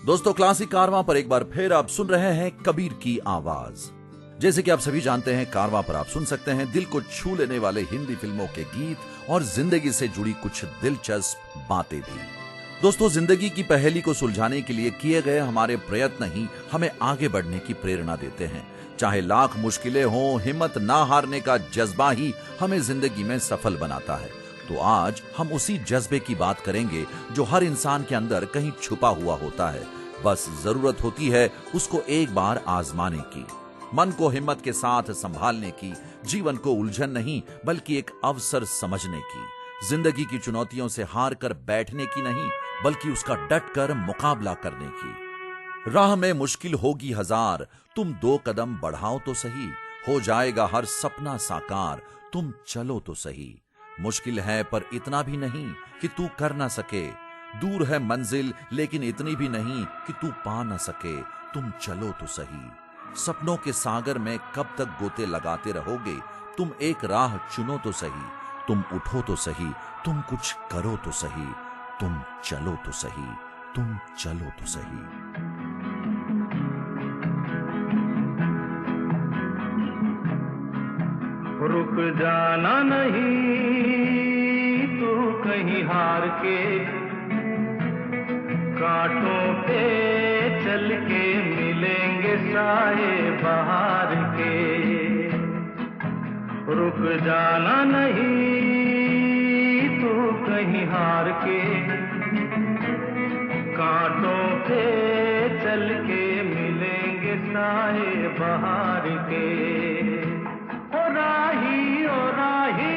दोस्तों, क्लासिक कारवां पर एक बार फिर आप सुन रहे हैं कबीर की आवाज। जैसे कि आप सभी जानते हैं, कारवां पर आप सुन सकते हैं दिल को छू लेने वाले हिंदी फिल्मों के गीत और जिंदगी से जुड़ी कुछ दिलचस्प बातें भी। दोस्तों, जिंदगी की पहेली को सुलझाने के लिए किए गए हमारे प्रयत्न ही हमें आगे बढ़ने की प्रेरणा देते हैं। चाहे लाख मुश्किलें हों, हिम्मत ना हारने का जज्बा ही हमें जिंदगी में सफल बनाता है। तो आज हम उसी जज्बे की बात करेंगे जो हर इंसान के अंदर कहीं छुपा हुआ होता है। बस जरूरत होती है उसको एक बार आजमाने की, मन को हिम्मत के साथ संभालने की, जीवन को उलझन नहीं बल्कि एक अवसर समझने की, जिंदगी की चुनौतियों से हार कर बैठने की नहीं बल्कि उसका डट कर मुकाबला करने की। राह में मुश्किल होगी हजार, तुम 2 कदम बढ़ाओ तो सही, हो जाएगा हर सपना साकार, तुम चलो तो सही। मुश्किल है पर इतना भी नहीं कि तू कर ना सके, दूर है मंजिल लेकिन इतनी भी नहीं कि तू पा ना सके, तुम चलो तो सही। सपनों के सागर में कब तक गोते लगाते रहोगे, तुम एक राह चुनो तो सही, तुम उठो तो सही, तुम कुछ करो तो सही, तुम चलो तो सही, तुम चलो तो सही। रुक जाना नहीं तू कहीं हार के, कांटों पे चल के मिलेंगे साए बहार के। रुक जाना नहीं तू कहीं हार के, कांटों पे चल के मिलेंगे साए बहार के। ओ राही ओ राही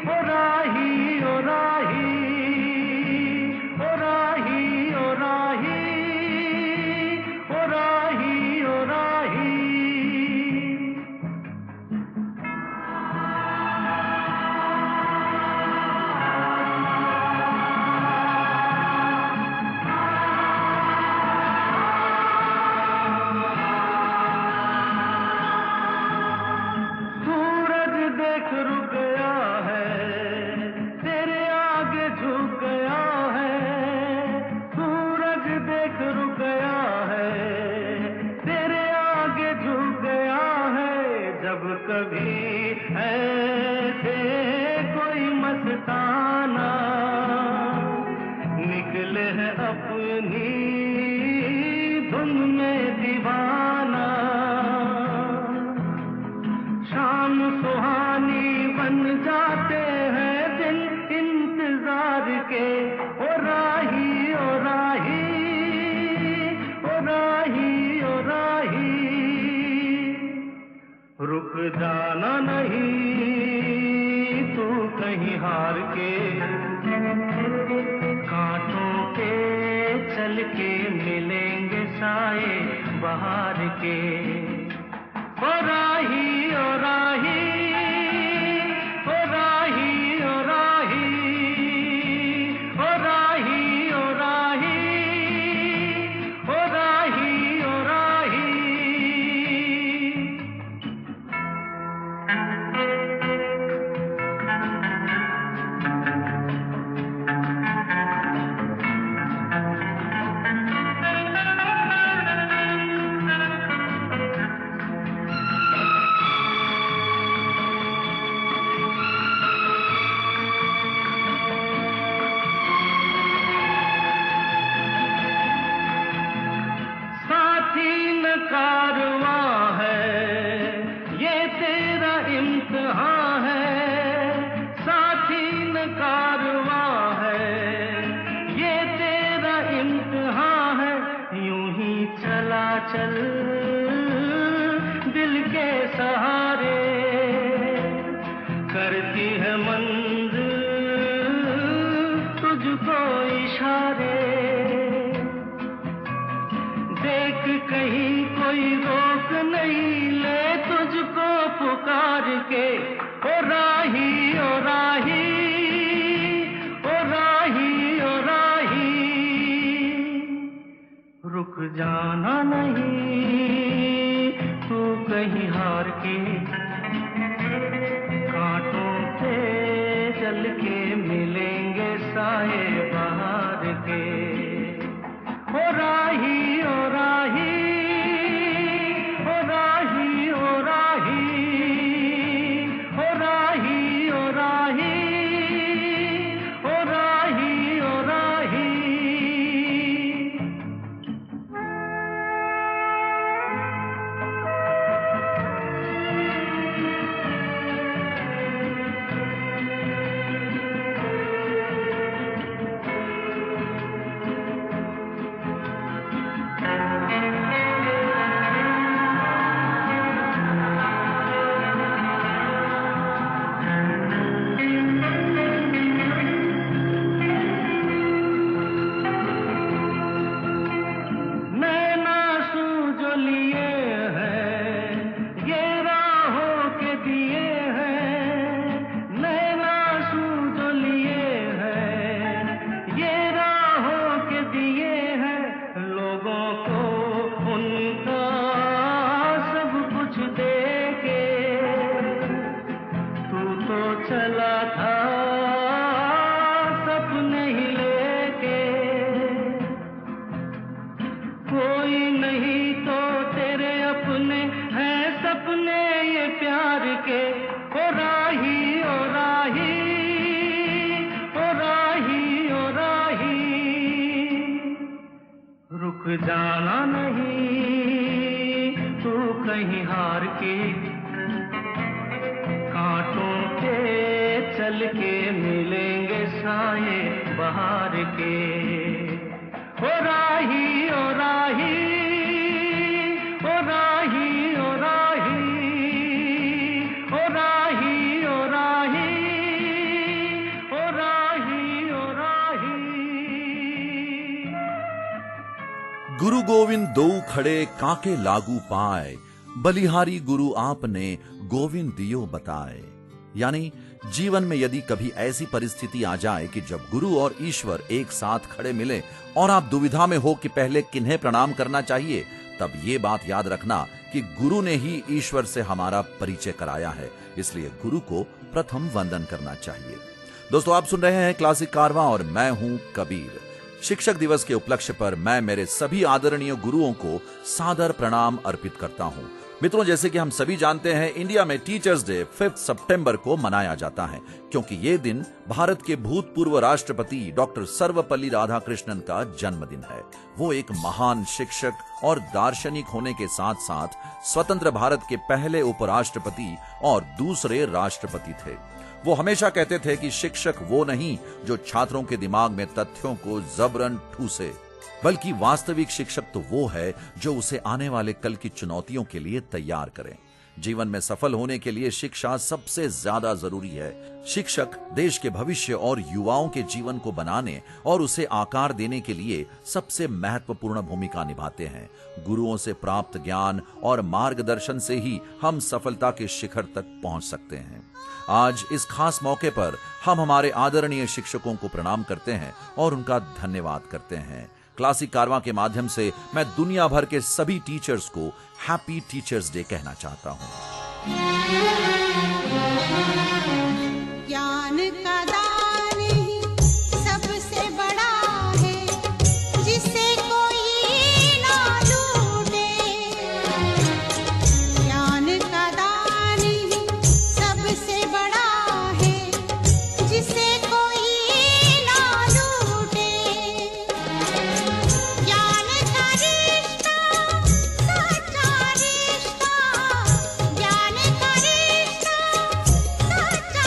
ओ राही ओ राही ओ राही ओ राही ओ राही ओ राही। देख रुक गया है, तेरे आगे झुक गया है। सूरज देख रुक गया है, तेरे आगे झुक गया है। जब कभी ऐसे कोई मस्ताना निकले है अपनी धुन में दीवाना, शाम सुहानी बन जाते हैं दिन इंतजार के। ओ राही ओ राही ओ राही ओ राही। रुक जाना नहीं तू कहीं हार के, कांटों पे चल के मिलेंगे साए बहार के। ओ राही ओ राही ओ राही ओ राही ओ राही ओ राही ओ राही ओ राही। कारवां है ये तेरा इम्तिहान है, साथी न कारवां है ये तेरा इम्तिहान है। यूं ही चला चल दिल के सहारे, करती है मंजिल तुझको इशारे। देख कहीं कोई रोक नहीं ले तुझको पुकार के। ओ राही ओ राही ओ राही ओ राही। रुक जाना नहीं तू कहीं हार के, कांटों पे चल के मिलेंगे साए बहार के। ओ राही ओ राही, ओ राही ओ राही, ओ राही ओ राही, ओ राही ओ राही। नैना सूझ लिए हैं, ये राहों के दिए हैं। नैना सूझ लिए हैं, ये राहों के दिए हैं। लोगों को उनका सब कुछ दे के तू तो चला था सपने ही लेके। कोई नहीं तो तेरे अपने हैं सपने ये प्यार के। ओ राही ओ राही, ओ राही ओ राही। रुक जाना नहीं तू कहीं हार के। कांटों पे चल के मिलेंगे साए बहार के। ओ राही ओ राही, ओ राही ओ राही, ओ राही ओ राही, ओ राही ओ राही। गुरु गोविंद दो खड़े काके लागू पाए, बलिहारी गुरु आपने गोविंद दियो बताए। यानी जीवन में यदि कभी ऐसी परिस्थिति आ जाए कि जब गुरु और ईश्वर एक साथ खड़े मिले और आप दुविधा में हो कि पहले किन्हें प्रणाम करना चाहिए, तब ये बात याद रखना कि गुरु ने ही ईश्वर से हमारा परिचय कराया है, इसलिए गुरु को प्रथम वंदन करना चाहिए। दोस्तों, आप सुन रहे हैं क्लासिक कारवां और मैं हूं कबीर। शिक्षक दिवस के उपलक्ष्य पर मैं मेरे सभी आदरणीय गुरुओं को सादर प्रणाम अर्पित करता हूं। मित्रों, जैसे कि हम सभी जानते हैं, इंडिया में टीचर्स डे 5 सितंबर को मनाया जाता है, क्योंकि ये दिन भारत के भूतपूर्व राष्ट्रपति डॉक्टर सर्वपल्ली राधाकृष्णन का जन्मदिन है। वो एक महान शिक्षक और दार्शनिक होने के साथ साथ स्वतंत्र भारत के पहले उपराष्ट्रपति और दूसरे राष्ट्रपति थे। वो हमेशा कहते थे कि शिक्षक वो नहीं जो छात्रों के दिमाग में तथ्यों को जबरन ठूसे, बल्कि वास्तविक शिक्षक तो वो है जो उसे आने वाले कल की चुनौतियों के लिए तैयार करे। जीवन में सफल होने के लिए शिक्षा सबसे ज्यादा जरूरी है। शिक्षक देश के भविष्य और युवाओं के जीवन को बनाने और उसे आकार देने के लिए सबसे महत्वपूर्ण भूमिका निभाते हैं। गुरुओं से प्राप्त ज्ञान और मार्गदर्शन से ही हम सफलता के शिखर तक पहुंच सकते हैं। आज इस खास मौके पर हम हमारे आदरणीय शिक्षकों को प्रणाम करते हैं और उनका धन्यवाद करते हैं। क्लासिक कारवां के माध्यम से मैं दुनिया भर के सभी टीचर्स को हैप्पी टीचर्स डे कहना चाहता हूं। ज्ञान का दान ही सबसे बड़ा है, जिसे कोई ना लूटे। ज्ञान का दान ही सबसे बड़ा है, जिसे कोई ना लूटे। ज्ञान का रिश्ता सच्चा रिश्ता, ज्ञान का रिश्ता सच्चा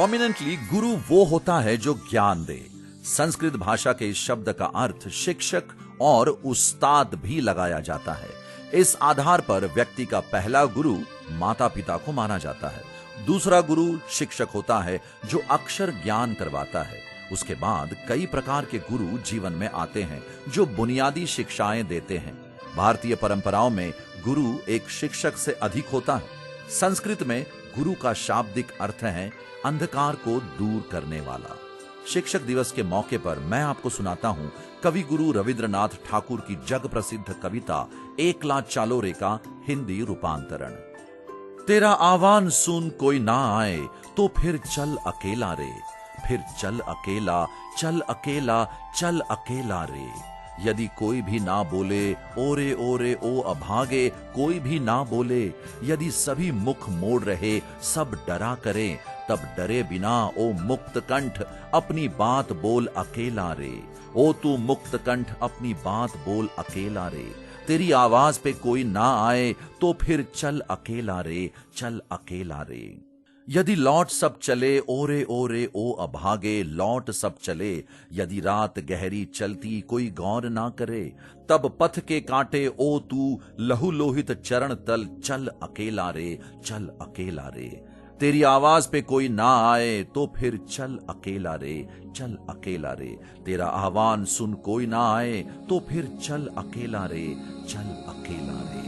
प्रोमिनेंटली गुरु वो होता है जो ज्ञान दे। संस्कृत भाषा के इस शब्द का अर्थ शिक्षक और उस्ताद भी लगाया जाता है। इस आधार पर व्यक्ति का पहला गुरु माता पिता को माना जाता है। दूसरा गुरु शिक्षक होता है जो अक्षर ज्ञान करवाता है। उसके बाद कई प्रकार के गुरु जीवन में आते हैं जो बुनियादी शिक्षाएं देते हैं। भारतीय परंपराओं में गुरु एक शिक्षक से अधिक होता है। संस्कृत में गुरु का शाब्दिक अर्थ है अंधकार को दूर करने वाला। शिक्षक दिवस के मौके पर मैं आपको सुनाता हूं कवि गुरु रविंद्रनाथ ठाकुर की जग प्रसिद्ध कविता एकला चालो रे का हिंदी रूपांतरण। तेरा आह्वान सुन कोई ना आए तो फिर चल अकेला रे, फिर चल अकेला, चल अकेला, चल अकेला रे। यदि कोई भी ना बोले ओरे ओरे ओ अभागे, कोई भी ना बोले, यदि सभी मुख मोड़ रहे सब डरा करें, तब डरे बिना ओ मुक्त कंठ अपनी बात बोल अकेला रे। ओ तू मुक्त कंठ अपनी बात बोल अकेला रे। तेरी आवाज पे कोई ना आए तो फिर चल अकेला रे, चल अकेला रे। यदि लौट सब चले ओरे ओरे ओ अभागे, लौट सब चले। यदि रात गहरी चलती कोई गौर ना करे, तब पथ के कांटे ओ तू लहू लोहित चरण तल चल अकेला रे, चल अकेला रे। तेरी आवाज पे कोई ना आए तो फिर चल अकेला रे, चल अकेला रे। तेरा आह्वान सुन कोई ना आए तो फिर चल अकेला रे, चल अकेला रे।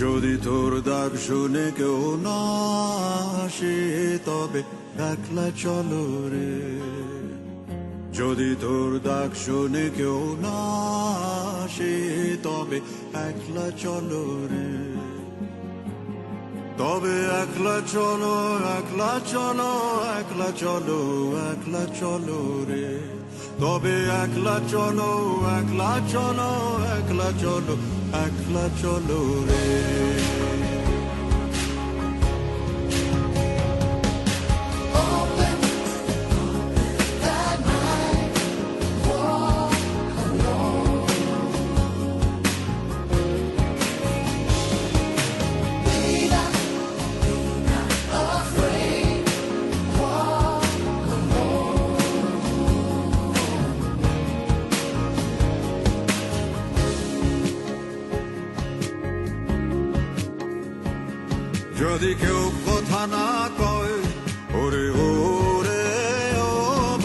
যদি তোর ডাক শুনে কেউ না আসে তবে একলা চলো রে। যদি তোর ডাক শুনে কেউ না আসে তবে একলা চলো রে। তবে একলা চলো, একলা চলো, একলা চলো, একলা চলো রে। তবে একলা চলো, একলা চলো, একলা চলো, একলা চলো রে। যদি কেউ কথা না কয় ওরে ওরে ও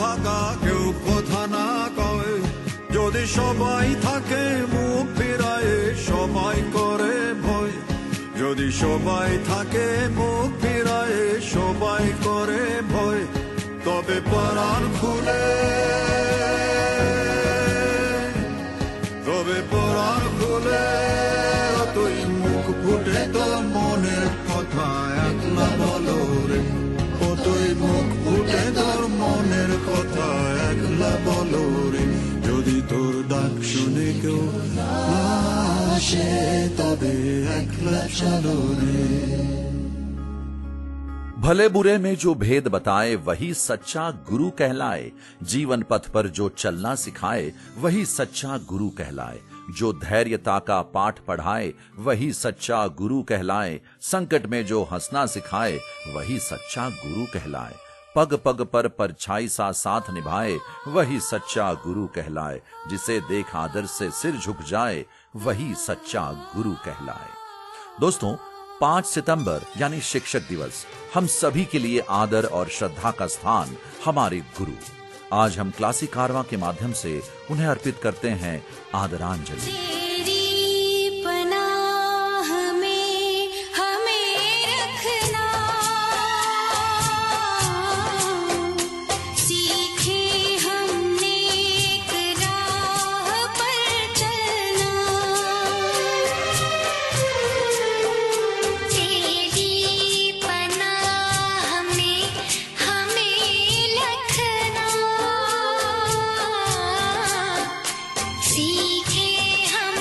ভাগা, কেউ কথা না কয়, যদি সবাই থাকে মুখ ফিরায় সবাই করে ভয়, যদি সবাই থাকে মুখ ফিরায় সবাই করে ভয়, তবে পরাণ খুলে, তবে পরাণ খুলে তুই মুখ ফুটে তোর মনের কথা একলা বলো রে। ও তুই মুখ ফুটে তোর মনের কথা একলা বলো রে। যদি তোর ডাক শুনে কেউ না আসে তবে একলা চলো রে। भले बुरे में जो भेद बताए वही सच्चा गुरु कहलाए। जीवन पथ पर जो चलना सिखाए वही सच्चा गुरु कहलाए। जो धैर्यता का पाठ पढ़ाए वही सच्चा गुरु कहलाए। संकट में जो हंसना सिखाए वही सच्चा गुरु कहलाए। पग पग पर परछाई सा साथ निभाए वही सच्चा गुरु कहलाए। जिसे देख आदर से सिर झुक जाए वही सच्चा गुरु कहलाए। दोस्तों, 5 सितंबर यानी शिक्षक दिवस हम सभी के लिए आदर और श्रद्धा का स्थान हमारे गुरु। आज हम क्लासिक कारवां के माध्यम से उन्हें अर्पित करते हैं आदरांजलि। तेरी पनाह में हमें रखना, सीखे हमने एक राह पर चलना। तेरी पनाह में हमें रखना, सीखे हम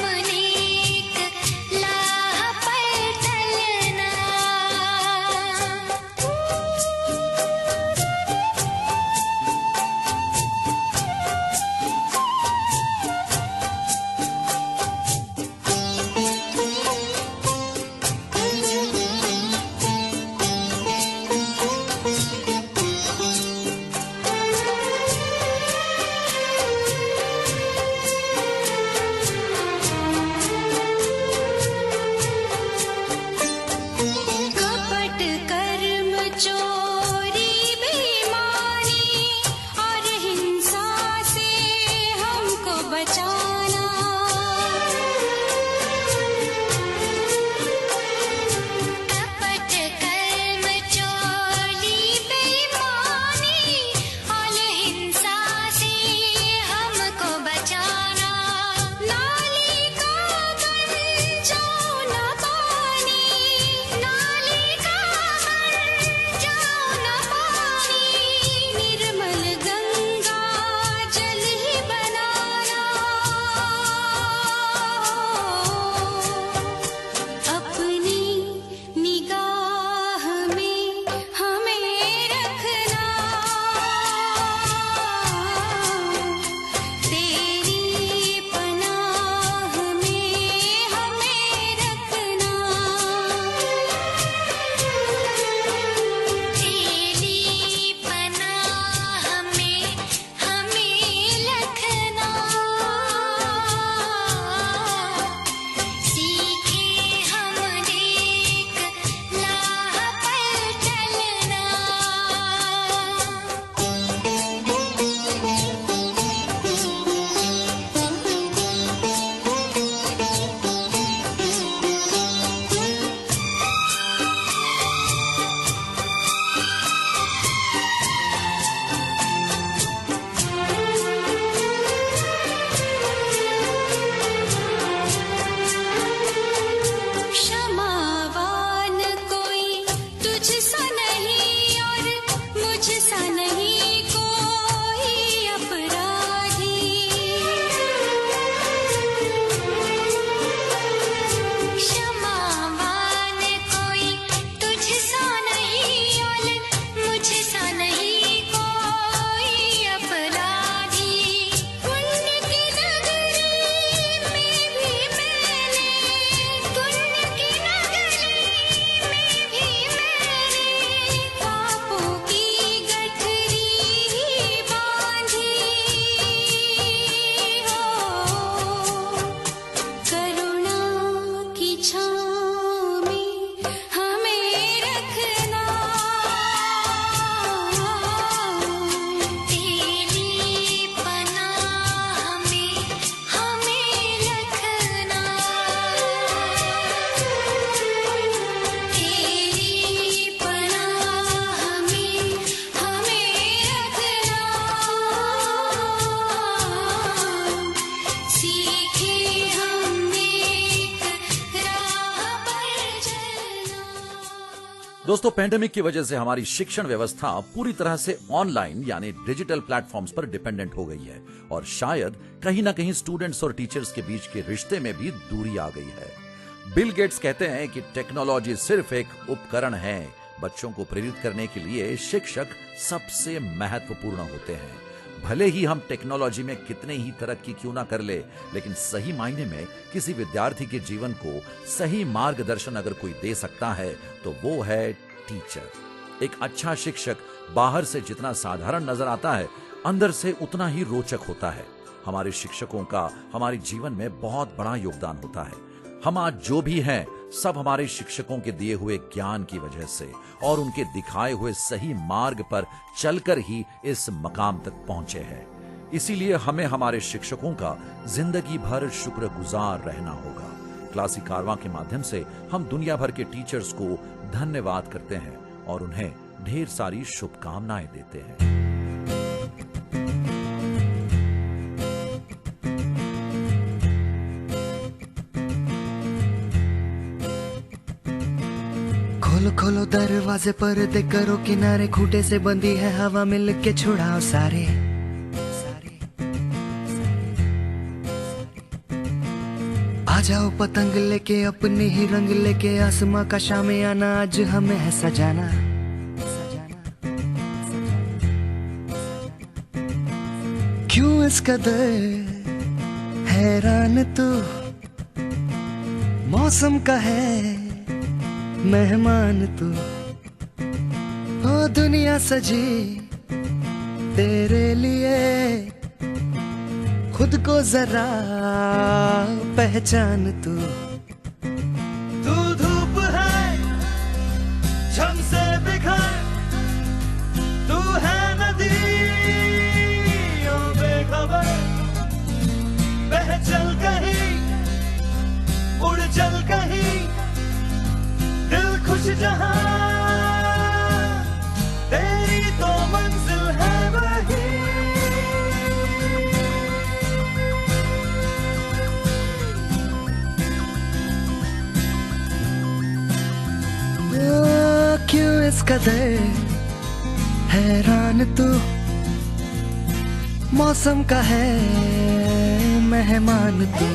दोस्तों, पेंडेमिक की वजह से हमारी शिक्षण व्यवस्था पूरी तरह से ऑनलाइन यानी डिजिटल प्लेटफॉर्म्स पर डिपेंडेंट हो गई है और शायद कहीं ना कहीं स्टूडेंट्स और टीचर्स के बीच के रिश्ते में भी दूरी आ गई है। बिल गेट्स कहते हैं कि टेक्नोलॉजी सिर्फ एक उपकरण है, बच्चों को प्रेरित करने के लिए शिक्षक सबसे महत्वपूर्ण होते हैं। भले ही हम टेक्नोलॉजी में कितने ही तरक्की क्यों ना कर ले, लेकिन सही मायने में किसी विद्यार्थी के जीवन को सही मार्गदर्शन अगर कोई दे सकता है तो वो है टीचर। एक अच्छा शिक्षक बाहर से जितना साधारण नजर आता है, अंदर से उतना ही रोचक होता है। हमारे शिक्षकों का हमारे जीवन में बहुत बड़ा योगदान होता है। हम आज जो भी हैं, सब हमारे शिक्षकों के दिए हुए ज्ञान की वजह से और उनके दिखाए हुए सही मार्ग पर चलकर ही इस मकाम तक पहुंचे हैं। इसीलिए हमें हमारे शिक्षकों का जिंदगी भर शुक्रगुजार रहना होगा। क्लासिक कारवां के माध्यम से हम दुनिया भर के टीचर्स को धन्यवाद करते हैं और उन्हें ढेर सारी शुभकामनाएं देते हैं। खोलो खोलो दरवाजे पर्दे करो किनारे, खूंटे से बंदी है हवा मिल के छुड़ाओ सारे। आ जाओ पतंग लेके अपने ही रंग लेके, आसमां का शामियाना आज हमें है सजाना। क्यों इस कदर हैरान तू, मौसम का है मेहमान तू। ओ दुनिया सजी तेरे लिए, खुद को जरा पहचान तू। तू धूप है झम से बिखर, तू है नदी ओ बेखबर। बह चल कहीं उड़ चल कहीं, दिल खुश जहां तेरी तो मंजिल है वही। क्यों इस कदर हैरान तू, मौसम का है मेहमान तू।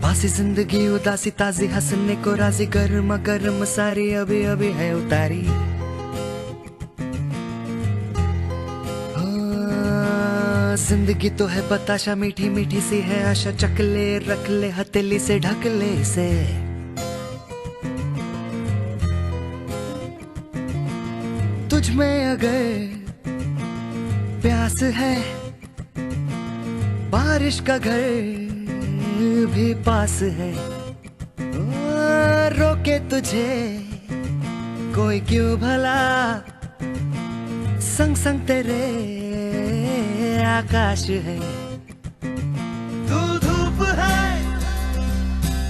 बासी जिंदगी उदासी ताजी, हंसने को राजी, गर्मा गर्म सारी अभी अभी है उतारी। जिंदगी तो है बताशा, मीठी मीठी सी है आशा, चकले रख ले हथेली से ढक ले इसे। तुझ में अगर प्यास है, बारिश का घर भी पास है। रोके तुझे कोई क्यों भला, संग संग तेरे आकाश है। तू धूप है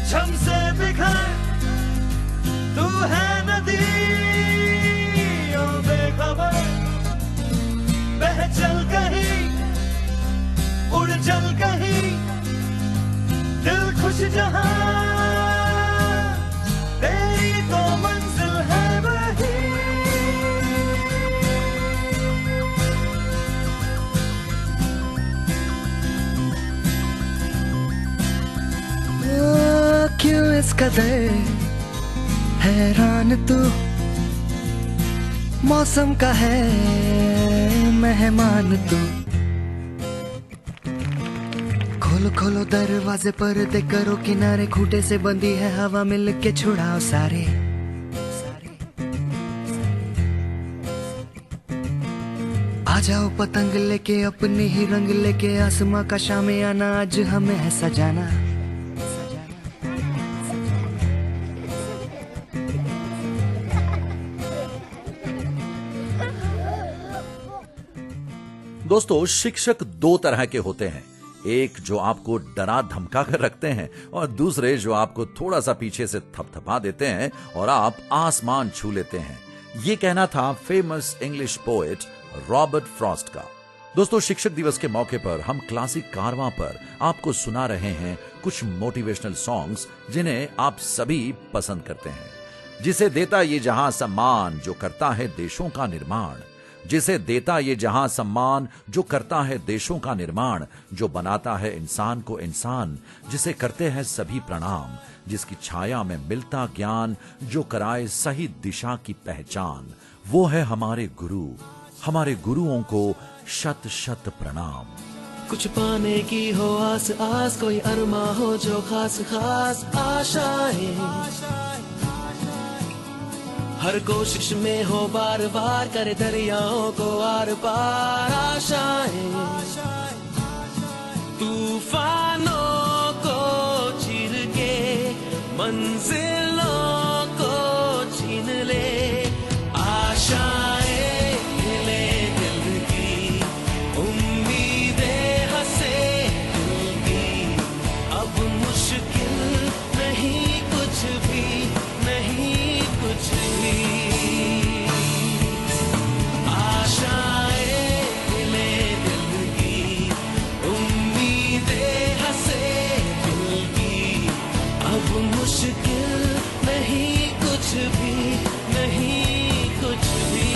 झम से बिखर, तू है नदी ओ बेखबर। बह चल कहीं उड़ चल कहीं, दिल खुश जहां तेरी तो मंजिल है वही। क्यों इस कदर हैरान तू, मौसम का है मेहमान तू। खोलो खोलो दरवाजे पर्दे करो किनारे, खूंटे से बंदी है हवा मिल के छुड़ाओ सारे। आ जाओ पतंग लेके अपने ही रंग लेके, आसमां का शामियाना आज हमें है सजाना। दोस्तों, शिक्षक दो तरह के होते हैं। एक जो आपको डरा धमका कर रखते हैं और दूसरे जो आपको थोड़ा सा पीछे से थपथपा देते हैं और आप आसमान छू लेते हैं। ये कहना था famous English poet Robert Frost का। दोस्तों, शिक्षक दिवस के मौके पर हम क्लासिक कारवां पर आपको सुना रहे हैं कुछ मोटिवेशनल सॉन्ग्स जिन्हें आप सभी पसंद करते हैं। जिसे देता ये जहां सम्मान जो करता है देशों का निर्माण, जिसे देता ये जहां सम्मान जो करता है देशों का निर्माण, जो बनाता है इंसान को इंसान, जिसे करते हैं सभी प्रणाम, जिसकी छाया में मिलता ज्ञान, जो कराए सही दिशा की पहचान, वो है हमारे गुरु। हमारे गुरुओं को शत शत प्रणाम। कुछ पाने की हो आस आस, कोई अरमा हो जो खास खास आशाएं, हर कोशिश में हो बार बार, करे दरियाओं को आर पार आशाएं, तूफानों को चीर के मंजिलों को छीन ले, आशाएं खिले दिल की, उम्मीदें हंसे दिल की, अब मुश्किल नहीं कुछ भी, नहीं कुछ भी, आशाएं खिले दिल की, उम्मीदें हंसे दिल की, अब मुश्किल नहीं कुछ भी, नहीं कुछ भी।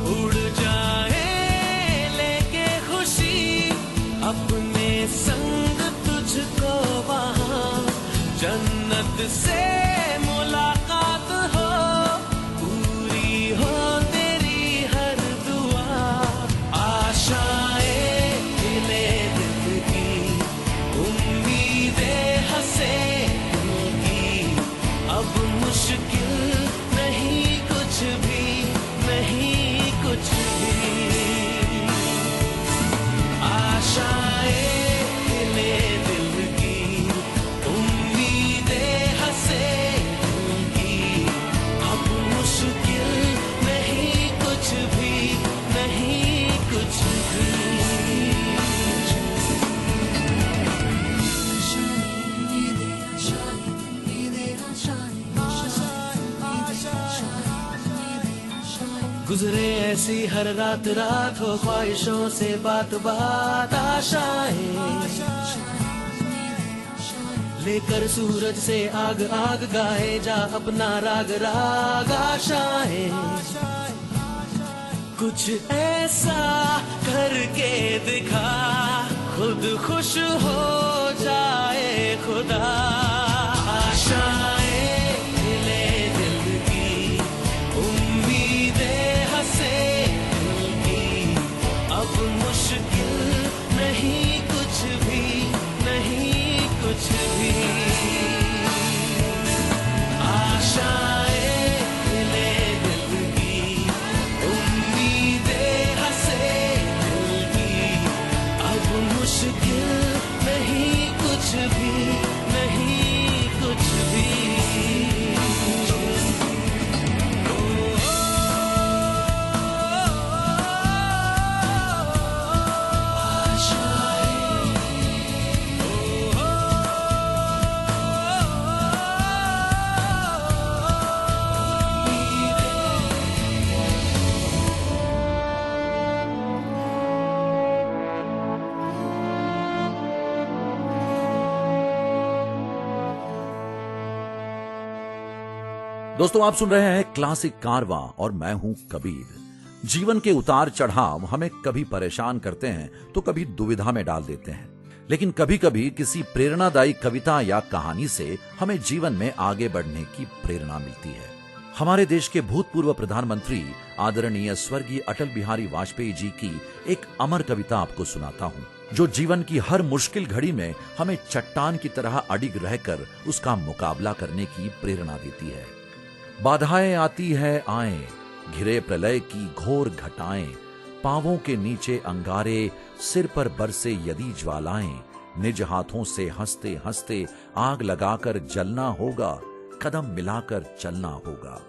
उड़ जाए लेके खुशी अपने संग तुझको वहाँ, जन्नत से मुलाकात हो, पूरी हो तेरी हर दुआ, आशाएं खिले दिल की, उम्मीदें हंसे दिल की, अब मुश्किल नहीं कुछ भी, नहीं कुछ भी, आशाएं खिले दिल की, उम्मीदें हंसे दिल की, अब मुश्किल नहीं कुछ भी, नहीं कुछ भी। गुजरे ऐसी हर रात रात, हो ख्वाहिशों से बात बात, आशाएं लेकर सूरज से आग आग, गाए जा अपना राग राग, आशाएं कुछ ऐसा करके दिखा, खुद खुश हो जाए खुदा, आशाएं खिले दिल की, उम्मीदें हंसे दिल की, अब मुश्किल नहीं कुछ भी, नहीं कुछ भी, आशाएं खिले दिल की, उम्मीदें हंसे दिल की, अब मुश्किल नहीं कुछ भी, नहीं कुछ भी। दोस्तों आप सुन रहे हैं क्लासिक कारवां और मैं हूं कबीर। जीवन के उतार चढ़ाव हमें कभी परेशान करते हैं तो कभी दुविधा में डाल देते हैं, लेकिन कभी कभी किसी प्रेरणादायी कविता या कहानी से हमें जीवन में आगे बढ़ने की प्रेरणा मिलती है। हमारे देश के भूतपूर्व प्रधानमंत्री आदरणीय स्वर्गीय अटल बिहारी वाजपेयी जी की एक अमर कविता आपको सुनाता हूं, जो जीवन की हर मुश्किल घड़ी में हमें चट्टान की तरह अडिग रहकर उसका मुकाबला करने की प्रेरणा देती है। बाधाएं आती है आए, घिरे प्रलय की घोर घटाएं, पांवों के नीचे अंगारे, सिर पर बरसे यदि ज्वालाएं, निज हाथों से हंसते हंसते आग लगाकर जलना होगा, कदम मिलाकर चलना होगा।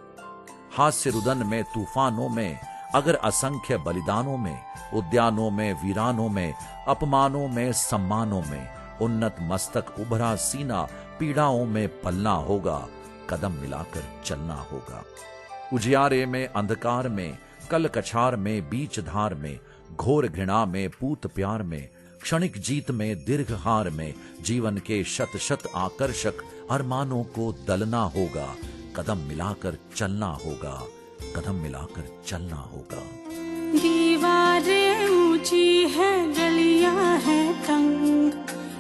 हास्य रुदन में, तूफानों में, अगर असंख्य बलिदानों में, उद्यानों में, वीरानों में, अपमानों में, सम्मानों में, उन्नत मस्तक, उभरा सीना, पीड़ाओं में पलना होगा, कदम मिलाकर चलना होगा। उजियारे में, अंधकार में, कल कछार में, बीच धार में, घोर घृणा में, पूत प्यार में, क्षणिक जीत में, दीर्घ हार में, जीवन के शत शत आकर्षक अरमानों को दलना होगा, कदम मिलाकर चलना होगा, कदम मिलाकर चलना होगा। दीवारें ऊंची है, गलियां है तंग,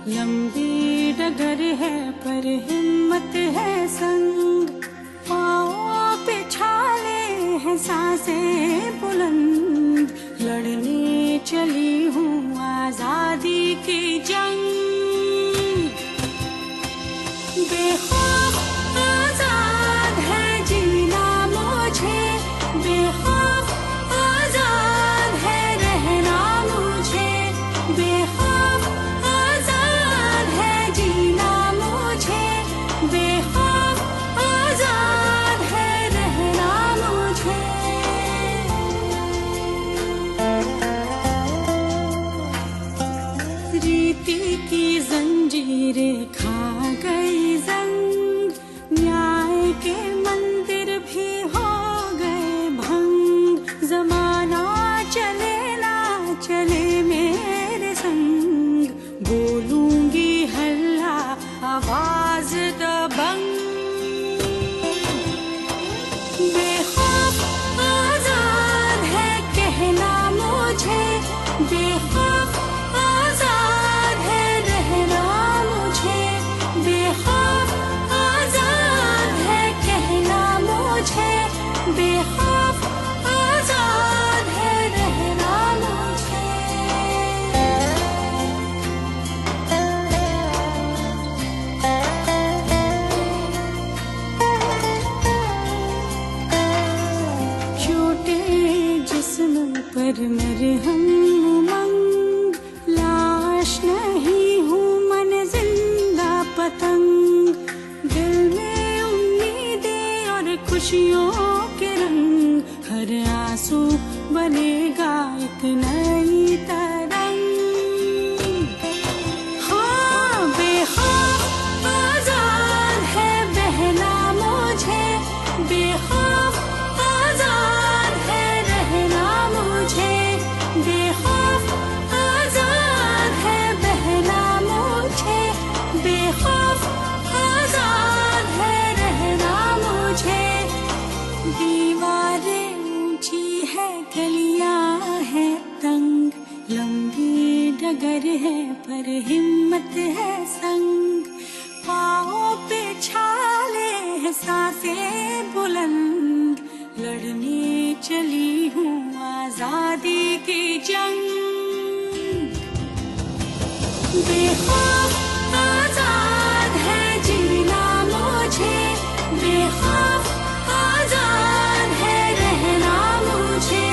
लंबी डगर है पर हिम्मत है संग, पाँव पे छाले हैं सांसें बुलंद, लड़ने चली हूँ आजादी की जंग। बेखौफ आजाद है जीना मुझे, बेखौफ आजाद है रहना मुझे, बेखौफ आजाद है जीना मुझे, बेखौफ आजाद है रहना मुझे। रीति की जंजीरें खा गई जंग, न्याय के मंदिर भी हो गए भंग, जमाना चले ना चले मेरे संग, बोलूंगी हल्ला आवाज दबंग। बेखौफ आजाद है कहना मुझे, बेखौफ आजाद है रहना मुझे, बेखौफ आजाद है कहना मुझे, बेखौफ आजाद है रहना मुझे। छोटे जिस्म पर मरहम उमंग, लाश नहीं हूँ मन जिंदा पतंग, दिल में उम्मीदें और खुशियों के रंग, हर आंसू बनेगा एक नई तरंग। हाँ बेखौफ आजाद है बहना मुझे, बेखौफ आजाद है रहना मुझे, बेखौफ आजाद है बहना मुझे, बेखौफ आजाद है रहना मुझे। दीवारें ऊंची है, गलियां है तंग, लंबी डगर है पर हिम्मत है संग, पाँव पे छाले हैं सांसें बुलंद, लड़ने चली हूँ आजादी की जंग। बेखौफ आजाद है जीना मुझे, बेखौफ आजाद है रहना मुझे,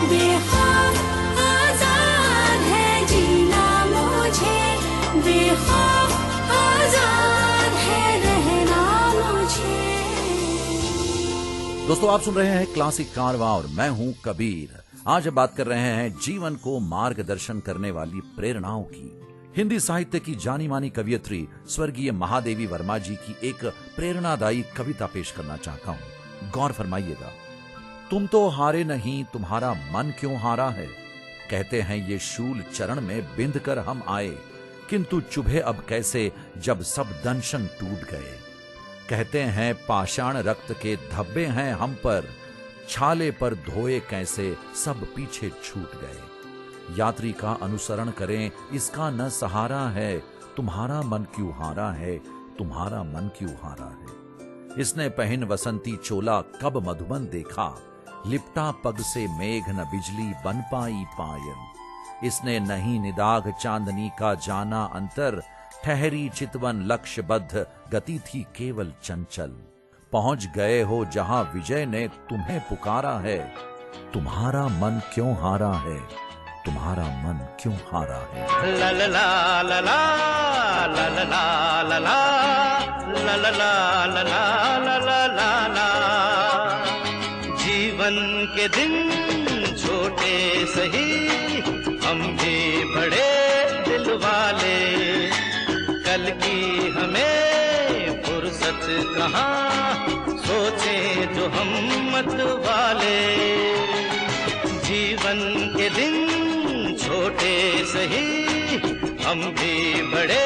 बेखौफ आजाद है जीना मुझे, बेखौफ आजाद है रहना मुझे। दोस्तों आप सुन रहे हैं क्लासिक कारवां और मैं हूं कबीर। आज हम बात कर रहे हैं जीवन को मार्गदर्शन करने वाली प्रेरणाओं की। हिंदी साहित्य की जानी मानी कवियत्री स्वर्गीय महादेवी वर्मा जी की एक प्रेरणादायी कविता पेश करना चाहता हूं, गौर फरमाइएगा। तुम तो हारे नहीं, तुम्हारा मन क्यों हारा है, कहते हैं ये शूल चरण में बिंद कर हम आए, किंतु चुभे अब कैसे जब सब दंशन टूट गए, कहते हैं पाषाण रक्त के धब्बे हैं हम पर, छाले पर धोए कैसे सब पीछे छूट गए, यात्री का अनुसरण करें इसका न सहारा है, तुम्हारा मन क्यों हारा है, तुम्हारा मन क्यों हारा है। इसने पहन वसंती चोला कब मधुबन देखा, लिपटा पग से मेघ न बिजली बन पाई पायल, इसने नहीं निदाघ चांदनी का जाना अंतर, ठहरी चितवन लक्ष्यबद्ध गति थी केवल चंचल, पहुंच गए हो जहां विजय ने तुम्हें पुकारा है, तुम्हारा मन क्यों हारा है, तुम्हारा मन क्यों हारा है। ला ला ला ला ला ला ला ला ला ला ला ला ला ला ला ला ला ला। जीवन के दिन छोटे सही, हम भी बड़े दिल वाले। कल की हमें फुर्सत कहाँ, सोचे जो हम मत वाले। जीवन के दिन छोटे सही, हम भी बड़े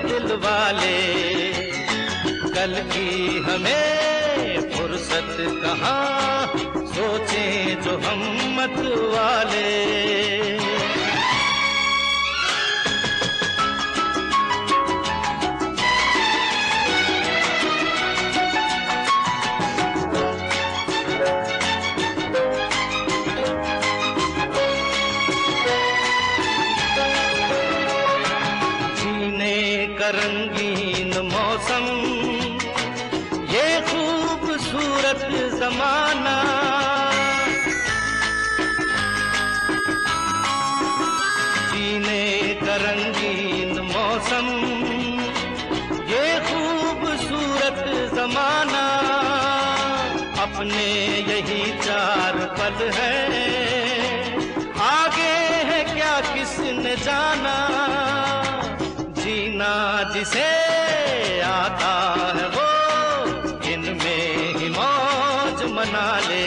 दिल वाले। कल की हमें फुर्सत कहाँ, सोचे जो हम मत वाले। रंगीन मौसम, ये खूबसूरत जमाना। जीने का रंगीन मौसम, ये खूबसूरत जमाना। अपने यही चार पल हैं, आगे है क्या किसने जाना। जीना जिसे आता है वो, इनमें ही मौज मना ले।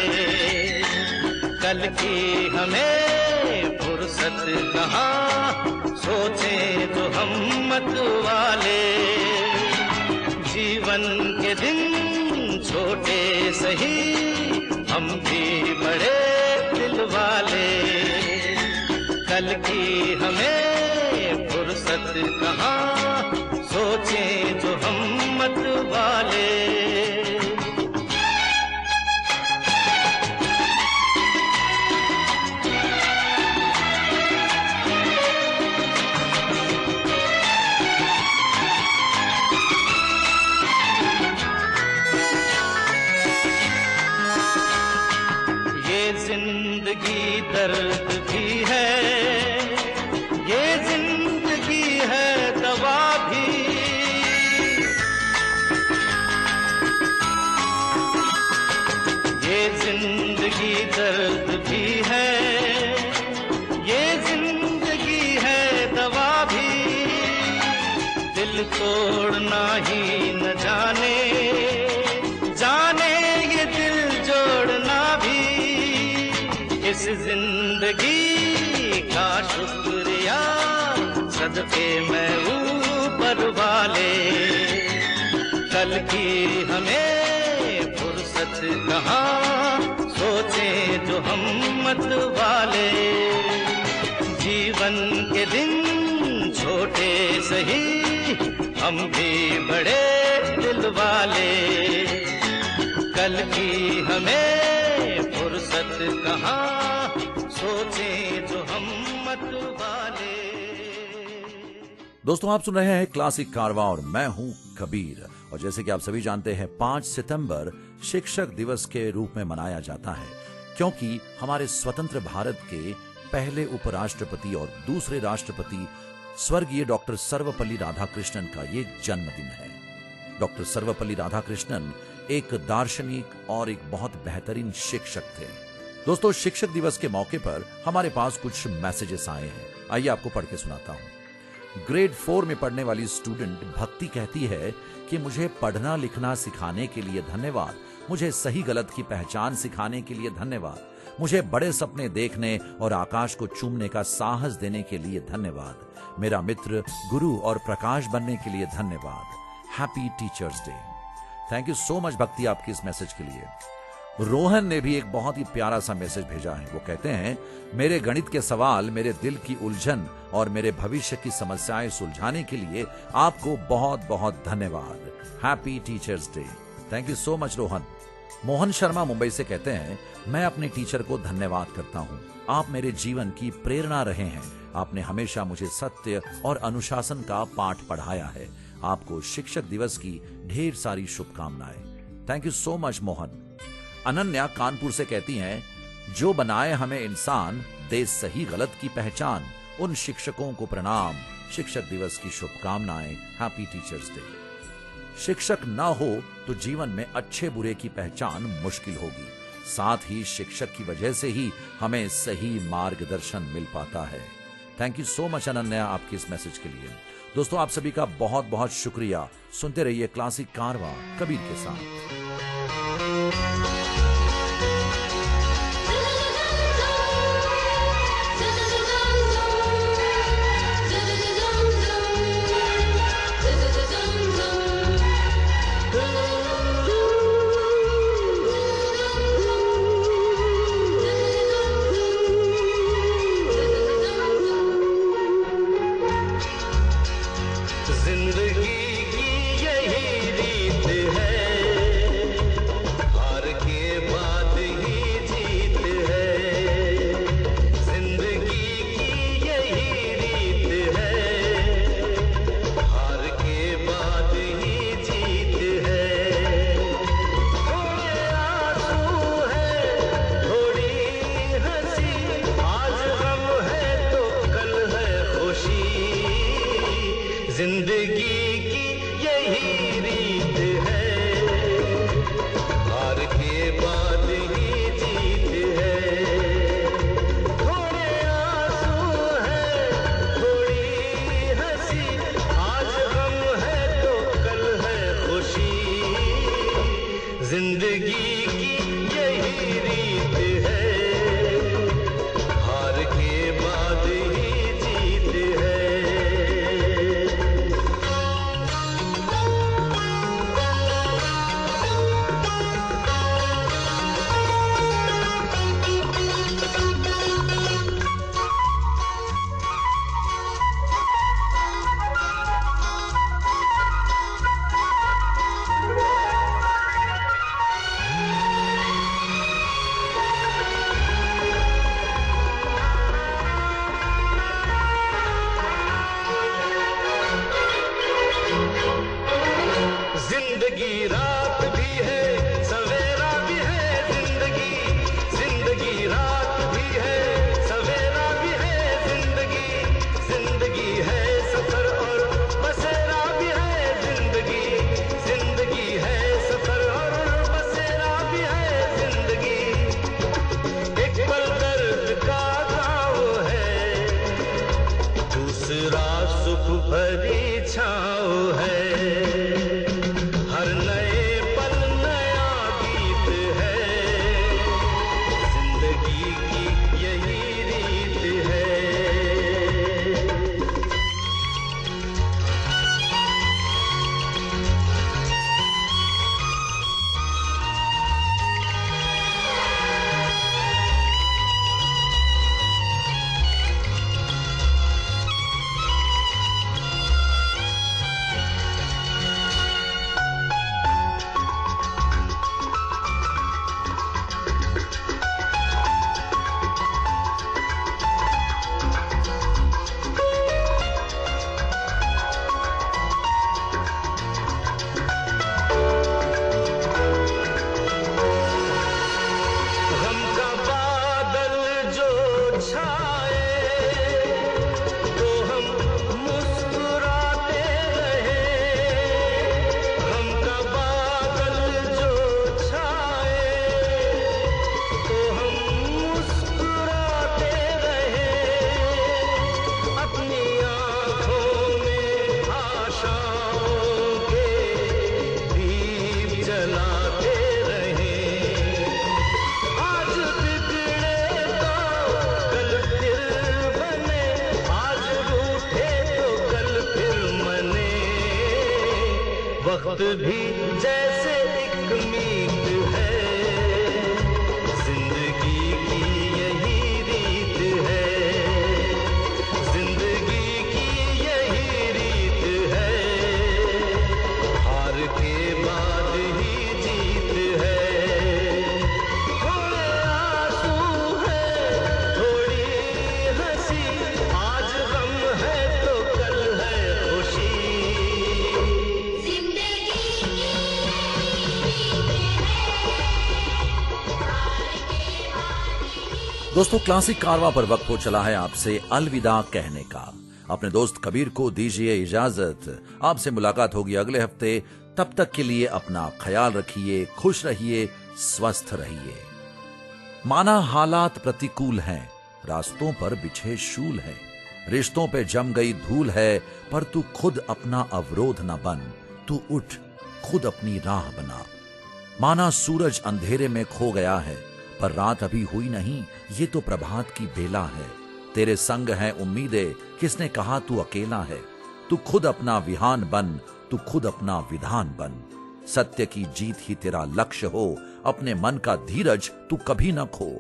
कल की हमें फुर्सत कहाँ, सोचे तो हम मत वाले। जीवन के दिन छोटे सही, हम भी बड़े दिल वाले। कल की हमें फुर्सत कहाँ, सोचे जो हम मत वाले। ये जिंदगी दर्द भी है, ये जिंदगी है दवा भी। ये जिंदगी दर्द भी है, ये जिंदगी है दवा भी। दिल तोड़ना ही न जाने, जाने ये दिल जोड़ना भी। इस जिंदगी का शुक्रिया, सदके मैं ऊपर वाले। कल की हमें फुर्सत कहाँ, सोचे जो हम मत वाले। जीवन के दिन छोटे सही, हम भी बड़े दिल वाले। कल की हमें फुर्सत कहाँ, सोचे जो हम मत वाले। दोस्तों आप सुन रहे हैं क्लासिक कारवां और मैं हूं कबीर। और जैसे कि आप सभी जानते हैं 5 सितंबर शिक्षक दिवस के रूप में मनाया जाता है, क्योंकि हमारे स्वतंत्र भारत के पहले उपराष्ट्रपति और दूसरे राष्ट्रपति स्वर्गीय डॉक्टर सर्वपल्ली राधाकृष्णन का ये जन्मदिन है। डॉक्टर सर्वपल्ली राधाकृष्णन एक दार्शनिक और एक बहुत बेहतरीन शिक्षक थे। दोस्तों शिक्षक दिवस के मौके पर हमारे पास कुछ मैसेजेस आए हैं, आइए आपको पढ़ के सुनाता हूं। ग्रेड 4 में पढ़ने वाली स्टूडेंट भक्ति कहती है कि मुझे पढ़ना लिखना सिखाने के लिए धन्यवाद, मुझे सही गलत की पहचान सिखाने के लिए धन्यवाद, मुझे बड़े सपने देखने और आकाश को चूमने का साहस देने के लिए धन्यवाद, मेरा मित्र गुरु और प्रकाश बनने के लिए धन्यवाद। Happy teachers day. Thank you so much भक्ति आपकी इस मैसेज के लिए। रोहन ने भी एक बहुत ही प्यारा सा मैसेज भेजा है। वो कहते हैं, मेरे गणित के सवाल, मेरे दिल की उलझन और मेरे भविष्य की समस्याएं सुलझाने के लिए आपको बहुत बहुत धन्यवाद। Happy teachers day. Thank you so much Rohan. Mohan Sharma Mumbai से कहते हैं, मैं अपने टीचर को धन्यवाद करता हूँ। आप मेरे जीवन की प्रेरणा रहे हैं। आपने हमेशा मुझे सत्य और अनुशासन का पाठ पढ़ाया है। आपको शिक्षक दिवस की ढेर सारी शुभकामनाएं। Thank you so much Mohan. Ananya Kanpur से कहती हैं, जो बनाए हमें इंसान, दे सही गलत की पहचान, उन शिक्षकों को प्रणाम, शिक्षक दिवस की शुभकामनाएं, हैप्पी टीचर्स डे। शिक्षक ना हो तो जीवन में अच्छे बुरे की पहचान मुश्किल होगी। साथ ही शिक्षक की वजह से ही हमें सही मार्गदर्शन मिल पाता है। Thank you so much Ananya आपकी इस मैसेज के लिए। दोस्तों आप सभी का बहुत बहुत शुक्रिया। सुनते रहिए क्लासिक कारवां कबीर के साथ। जिंदगी की यही रीत है, हार के बाद ही जीत है। जिंदगी की यही रीत है, हार के बाद ही जीत है। थोड़े आंसू है, थोड़ी हंसी, आज गम है तो कल है खुशी। जिंदगी की यही रीत है, हार के बाद ही जीत है। थोड़े आंसू है, थोड़ी हंसी, आज गम है तो कल है खुशी। जिंदगी की यही रीत है, हार के बाद ही जीत है। जिंदगी रात भी है, सवेरा भी है। जिंदगी रात भी है, सवेरा भी है। जिंदगी है सफर और बसेरा भी है। जिंदगी है सफर और बसेरा भी है। जिंदगी एक पल दर्द का गाँव है, दूसरा सुख भरी छाँव है। हर नए पल नया गीत है, जिंदगी की यही रीत है। गम का बादल जो छाए तो हम मुस्कुराते रहे। गम का बादल जो छाए तो हम मुस्कुराते रहे। अपनी आँखों में आशाओं के दीप जलाते रहे। आज बिगड़े तो कल फिर बने, आज रूठे तो कल फिर मने। वक्त भी जैसे एक मीत है, जिंदगी की यही रीत है। जिंदगी की यही रीत है, हार के बाद ही जीत है। थोड़े आंसू है, थोड़ी हंसी, आज गम है तो कल है खुशी। जिंदगी की दोस्तों, क्लासिक कारवां पर वक्त हो चला है आपसे अलविदा कहने का। अपने दोस्त कबीर को दीजिए इजाजत। आपसे मुलाकात होगी अगले हफ्ते। तब तक के लिए अपना ख्याल रखिए, खुश रहिए, स्वस्थ रहिए। माना हालात प्रतिकूल हैं, रास्तों पर बिछे शूल है, रिश्तों पे जम गई धूल है, पर तू खुद अपना अवरोध न बन, तू उठ खुद अपनी राह बना। माना सूरज अंधेरे में खो गया है, पर रात अभी हुई नहीं, ये तो प्रभात की बेला है। तेरे संग है उम्मीदें, किसने कहा तू अकेला है। तू खुद अपना विहान बन, तू खुद अपना विधान बन। सत्य की जीत ही तेरा लक्ष्य हो, अपने मन का धीरज तू कभी न खो।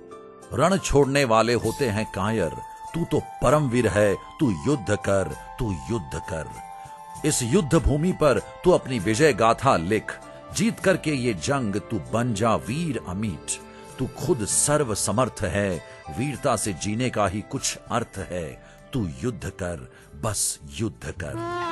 रण छोड़ने वाले होते हैं कायर, तू तो परमवीर है, तू युद्ध कर, तू युद्ध कर। इस युद्ध भूमि पर तू अपनी विजय गाथा लिख, जीत करके ये जंग तू बन जा वीर अमीट। तू खुद सर्व समर्थ है, वीरता से जीने का ही कुछ अर्थ है। तू युद्ध कर, बस युद्ध कर।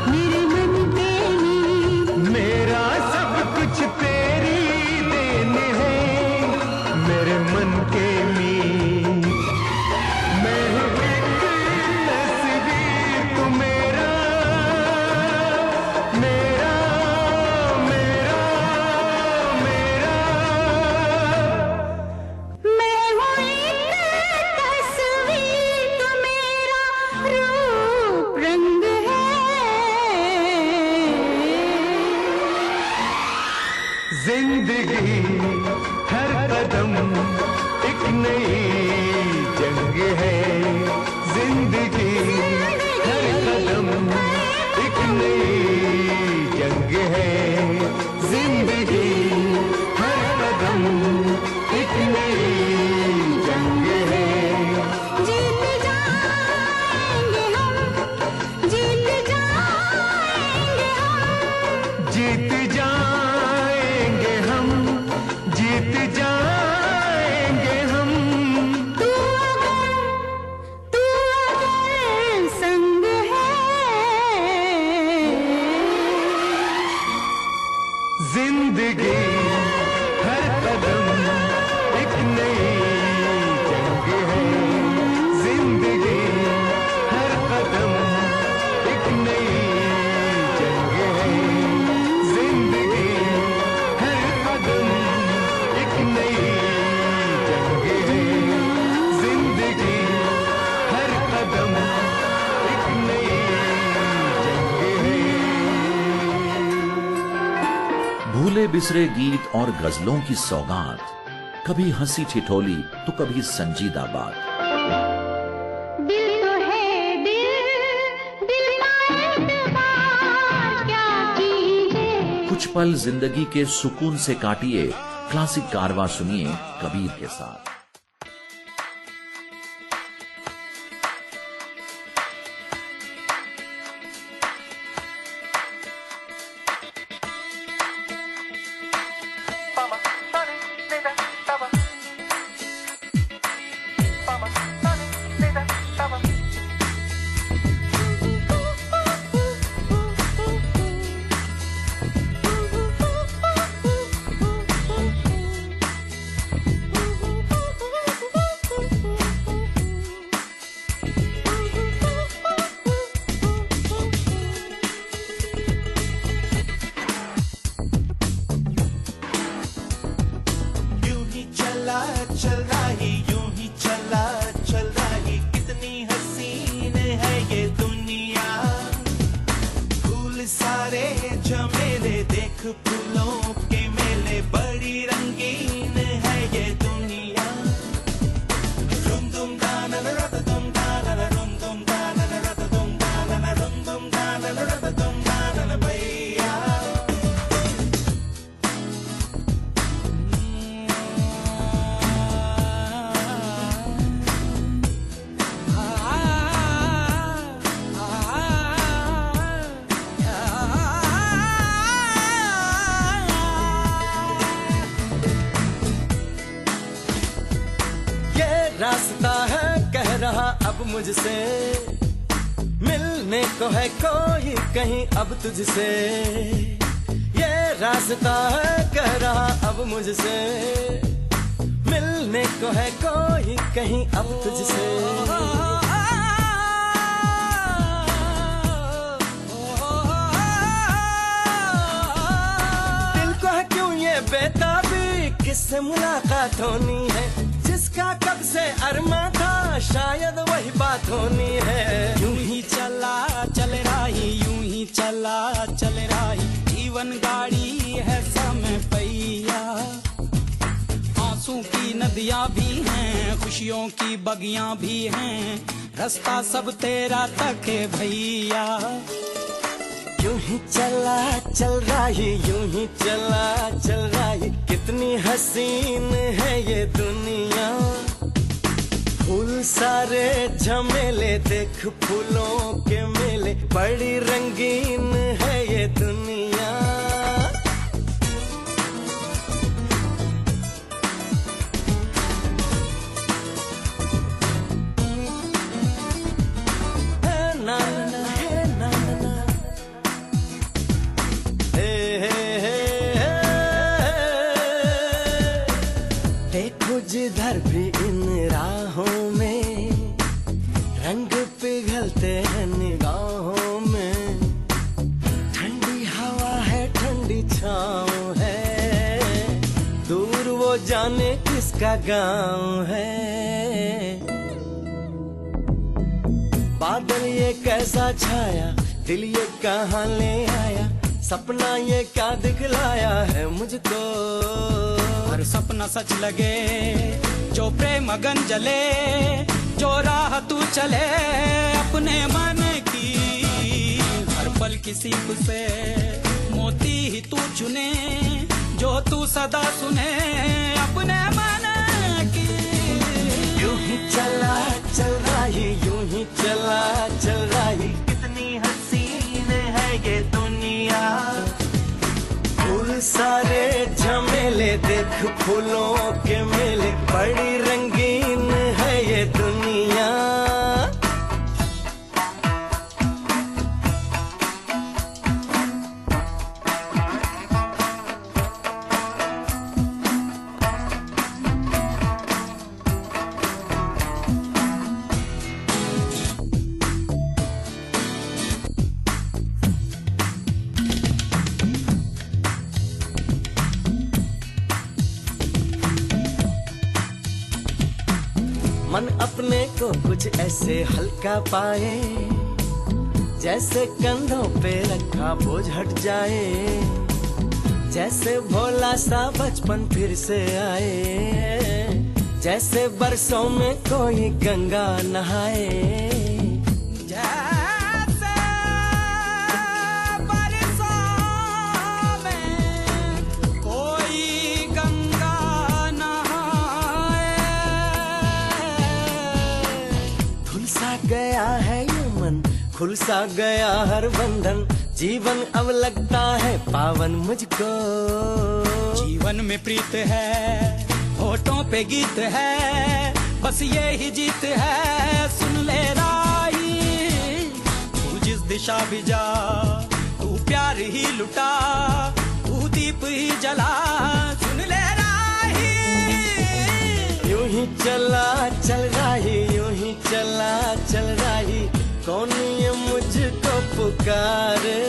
मेरे मन नई जंग है जिंदगी हर कदम एक नई जंग है जिंदगी हर कदम एक नई जंग है जीत जाएंगे हम जीत जाएंगे हम जीत जाएंगे हम जीत जाएंगे हम तू अगर संग है जिंदगी हर कदम एक नई जंग है जिंदगी हर कदम एक नई जंग है जिंदगी हर कदम एक नई जंग है जिंदगी हर कदम एक नई जंग है भूले बिसरे गीत और गजलों की सौगात, कभी हंसी ठिठोली तो कभी संजीदा बात। दिल तो है दिल का एतबार क्या कीजिए कुछ पल जिंदगी के सुकून से काटिए, क्लासिक कारवां सुनिए कबीर के साथ। यूं ही चला चल रही यूं ही चला चल रही कितनी हसीन है ये दुनिया फूल सारे झमेले देख फूलों के मेले बड़ी रंगीन है ये दुनिया रुम दुम दाना रत दुम दाना रुम दुम दाना रत दुम दाना रुम दुम दाना रत दुम दाना भैया ये रास्ता है कह रहा अब मुझसे मिलने को है कोई कहीं अब तुझसे ये रास्ता है कह रहा अब मुझसे मिलने को है कोई कहीं अब तुझसे दिल को है क्यों ये बेताबी किससे मुलाकात होनी है जिसका कब से अरमा था शायद वही बात होनी है यूं ही चला चल रही यूं ही चला चल रही जीवन गाड़ी है समय पहिया आंसू की नदियां भी हैं खुशियों की बगियां भी हैं रास्ता सब तेरा तक है भैया यूं ही चला चल रही यूं ही चला चल रही कितनी हसीन है ये दुनिया फूल सारे झमेले देख फूलों के मेले बड़ी रंगीन है ये दुनिया है ना ना है ना ना देखो जिधर भी इन राहों में रंग पिघलते हैं निगाहों में ठंडी हवा है ठंडी छाँव है दूर वो जाने किसका गाँव है बादल ये कैसा छाया दिल ये कहाँ ले आया सपना ये क्या दिखलाया है मुझको हर सपना सच लगे जो प्रेम अगन जले, जो राह तू चले अपने मन की, हर पल किसी से मोती ही तू चुने, जो तू सदा सुने अपने मन की। यूं ही चला चल रही, यूं ही चला चल रही, कितनी हसीन है ये दुनिया। फूल सारे झमेले देख फूलों के मेले, बड़ी रंगीन है ये दुनिया। मन अपने को कुछ ऐसे हल्का पाए, जैसे कंधों पे रखा बोझ हट जाए, जैसे भोला सा बचपन फिर से आए, जैसे बरसों में कोई गंगा नहाए। गया है ये मन, खुल सा गया हर बंधन, जीवन अब लगता है पावन मुझको। जीवन में प्रीत है, होठों पे गीत है, बस ये ही जीत है, सुन ले राही। तू जिस दिशा भी जा, तू प्यार ही लुटा, तू दीप ही जला, सुन ले राही। यूं ही चला चल रही, यूं ही चला चल रही, कौन ये मुझको पुकारे।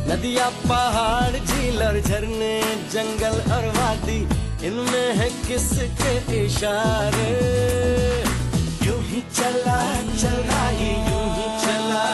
नदियाँ पहाड़ झील और झरने, जंगल और वादी, इनमें है किसके इशारे। यूं ही चला चल रही, यूं ही चला